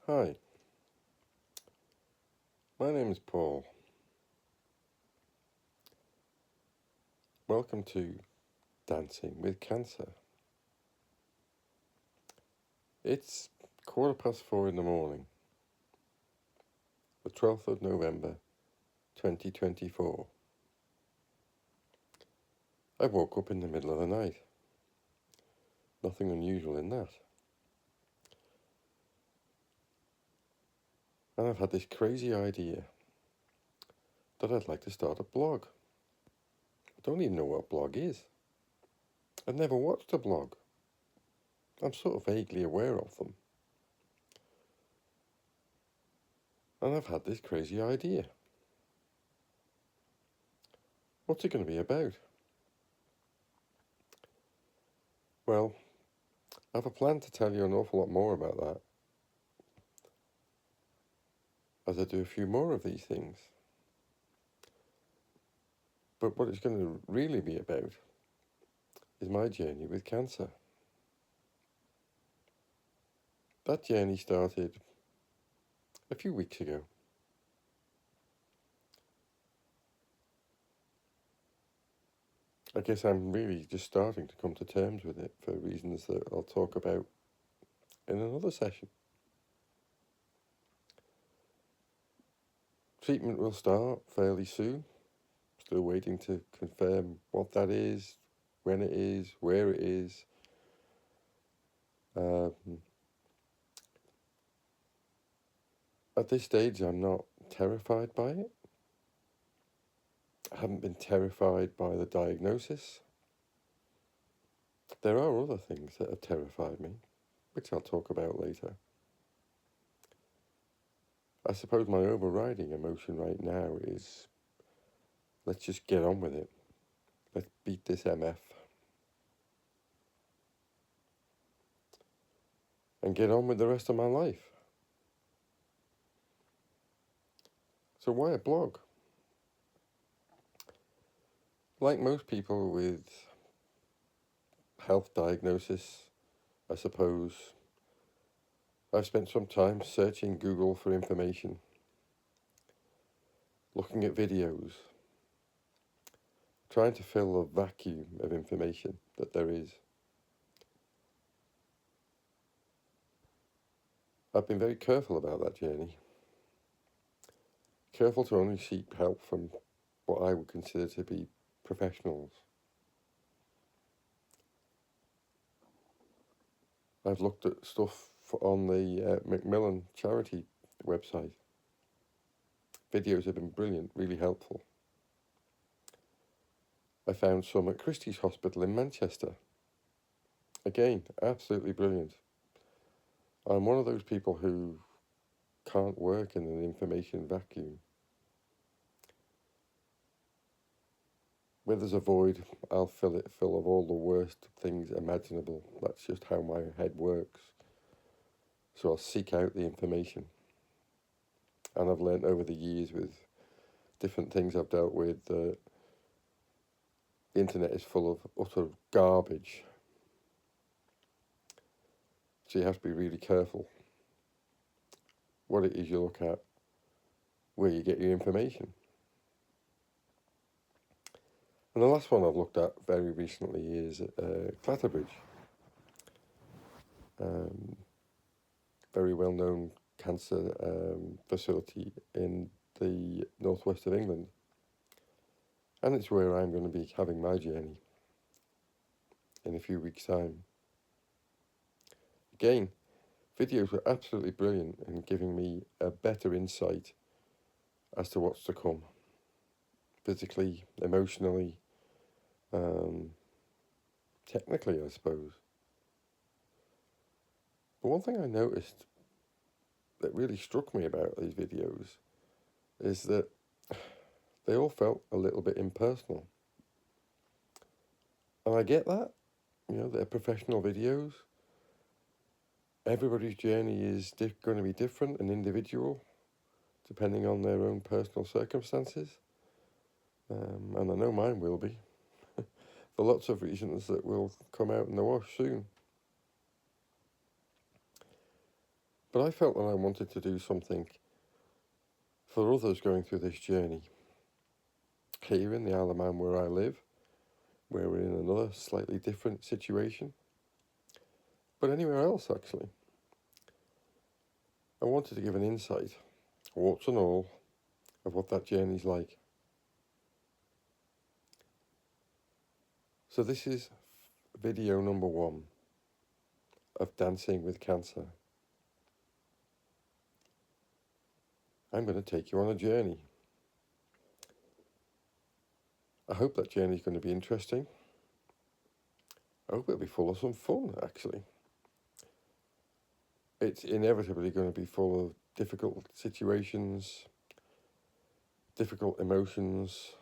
Hi, my name is Paul. Welcome to Dancing with Cancer. It's 4:15 in the morning, the 12th of November 2024. I woke up in the middle of the night. Nothing unusual in that. And I've had this crazy idea that I'd like to start a blog. I don't even know what a blog is. I've never watched a blog. I'm sort of vaguely aware of them. And I've had this crazy idea. What's it going to be about? Well, I have a plan to tell you an awful lot more about that as I do a few more of these things. But what it's going to really be about is my journey with cancer. That journey started a few weeks ago. I guess I'm really just starting to come to terms with it for reasons that I'll talk about in another session. Treatment will start fairly soon. Still waiting to confirm what that is, when it is, where it is. At this stage, I'm not terrified by it. I haven't been terrified by the diagnosis. There are other things that have terrified me, which I'll talk about later. I suppose my overriding emotion right now is let's just get on with it. Let's beat this MF and get on with the rest of my life. So why a blog? Like most people with health diagnosis, I suppose, I've spent some time searching Google for information, looking at videos, trying to fill a vacuum of information that there is. I've been very careful about that journey. Careful to only seek help from what I would consider to be professionals. I've looked at stuff on the Macmillan charity website. Videos have been brilliant, really helpful. I found some at Christie's Hospital in Manchester. Again, absolutely brilliant. I'm one of those people who can't work in an information vacuum. Where there's a void, I'll fill it full of all the worst things imaginable. That's just how my head works. So I'll seek out the information. And I've learnt over the years with different things I've dealt with that the internet is full of utter garbage. So you have to be really careful what it is you look at, where you get your information. And the last one I've looked at very recently is Clatterbridge. Very well known cancer facility in the northwest of England. And it's where I'm going to be having my journey in a few weeks' time. Again, videos were absolutely brilliant in giving me a better insight as to what's to come. Physically, emotionally, technically, I suppose. But one thing I noticed that really struck me about these videos is that they all felt a little bit impersonal. And I get that, they're professional videos. Everybody's journey is going to be different and individual, depending on their own personal circumstances. And I know mine will be, for lots of reasons that will come out in the wash soon. But I felt that I wanted to do something for others going through this journey. Here in the Isle of Man where I live, where we're in another slightly different situation, but anywhere else actually. I wanted to give an insight, warts and all, of what that journey's like. So this is video number 1 of Dancing with Cancer. I'm going to take you on a journey. I hope that journey is going to be interesting. I hope it'll be full of some fun, actually. It's inevitably going to be full of difficult situations, difficult emotions,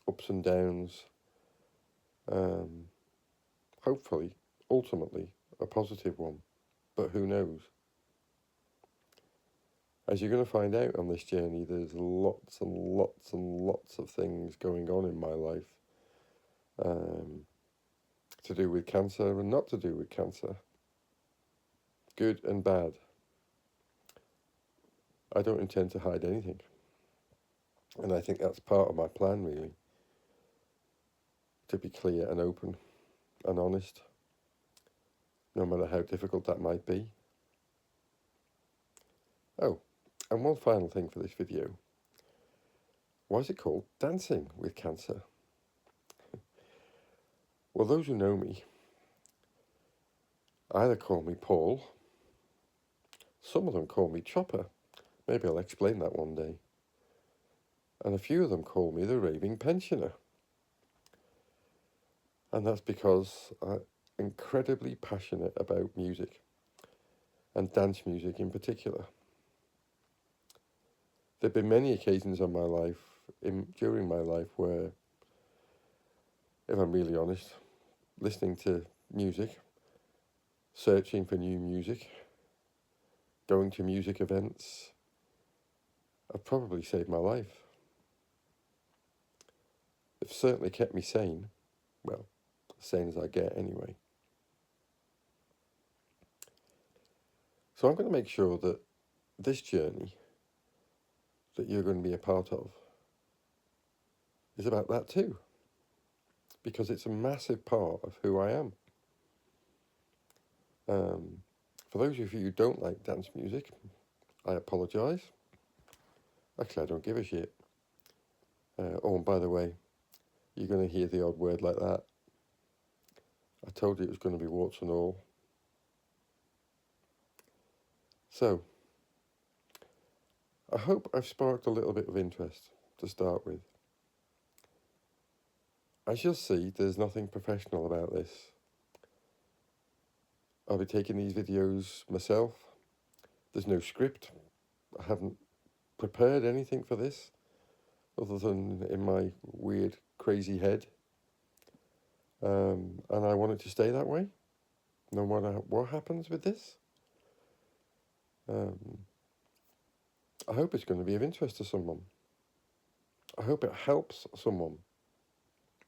ups and downs. Hopefully, ultimately, a positive one. But who knows? As you're going to find out on this journey, there's lots and lots and lots of things going on in my life to do with cancer and not to do with cancer. Good and bad. I don't intend to hide anything. And I think that's part of my plan, really. To be clear and open and honest, no matter how difficult that might be. Oh, and one final thing for this video. Why is it called Dancing with Cancer? Well, those who know me either call me Paul, some of them call me Chopper, maybe I'll explain that one day, and a few of them call me the Raving Pensioner. And that's because I'm incredibly passionate about music, and dance music in particular. There have been many occasions in my life, during my life, where, if I'm really honest, listening to music, searching for new music, going to music events, have probably saved my life. They've certainly kept me sane. Well, as sane as I get anyway. So I'm going to make sure that this journey that you're going to be a part of is about that too. Because it's a massive part of who I am. For those of you who don't like dance music, I apologise. Actually, I don't give a shit. Oh, and by the way, you're going to hear the odd word like that. I told you it was going to be warts and all. So, I hope I've sparked a little bit of interest to start with. As you'll see, there's nothing professional about this. I'll be taking these videos myself. There's no script. I haven't prepared anything for this, other than in my weird, crazy head. And I want it to stay that way, no matter what happens with this. I hope it's going to be of interest to someone. I hope it helps someone.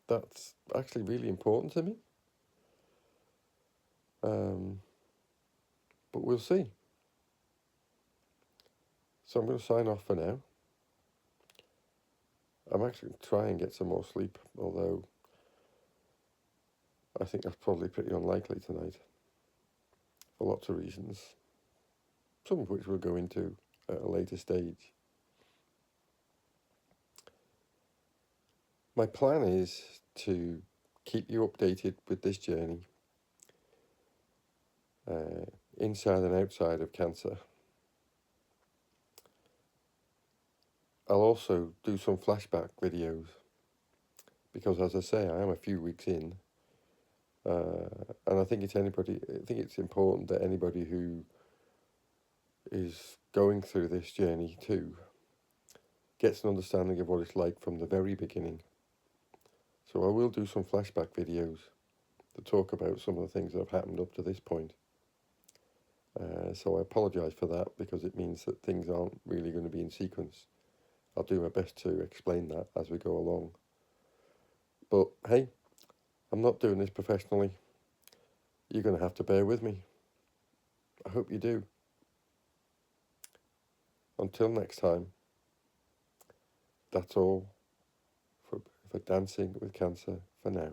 That's actually really important to me. But we'll see. So I'm going to sign off for now. I'm actually going to try and get some more sleep, although I think that's probably pretty unlikely tonight, for lots of reasons, some of which we'll go into at a later stage. My plan is to keep you updated with this journey, inside and outside of cancer. I'll also do some flashback videos, because as I say, I am a few weeks in, and I think it's important that anybody who is going through this journey too gets an understanding of what it's like from the very beginning. So I will do some flashback videos to talk about some of the things that have happened up to this point. So I apologise for that, because it means that things aren't really going to be in sequence. I'll do my best to explain that as we go along. But hey, I'm not doing this professionally. You're going to have to bear with me. I hope you do. Until next time, that's all for Dancing with Cancer for now.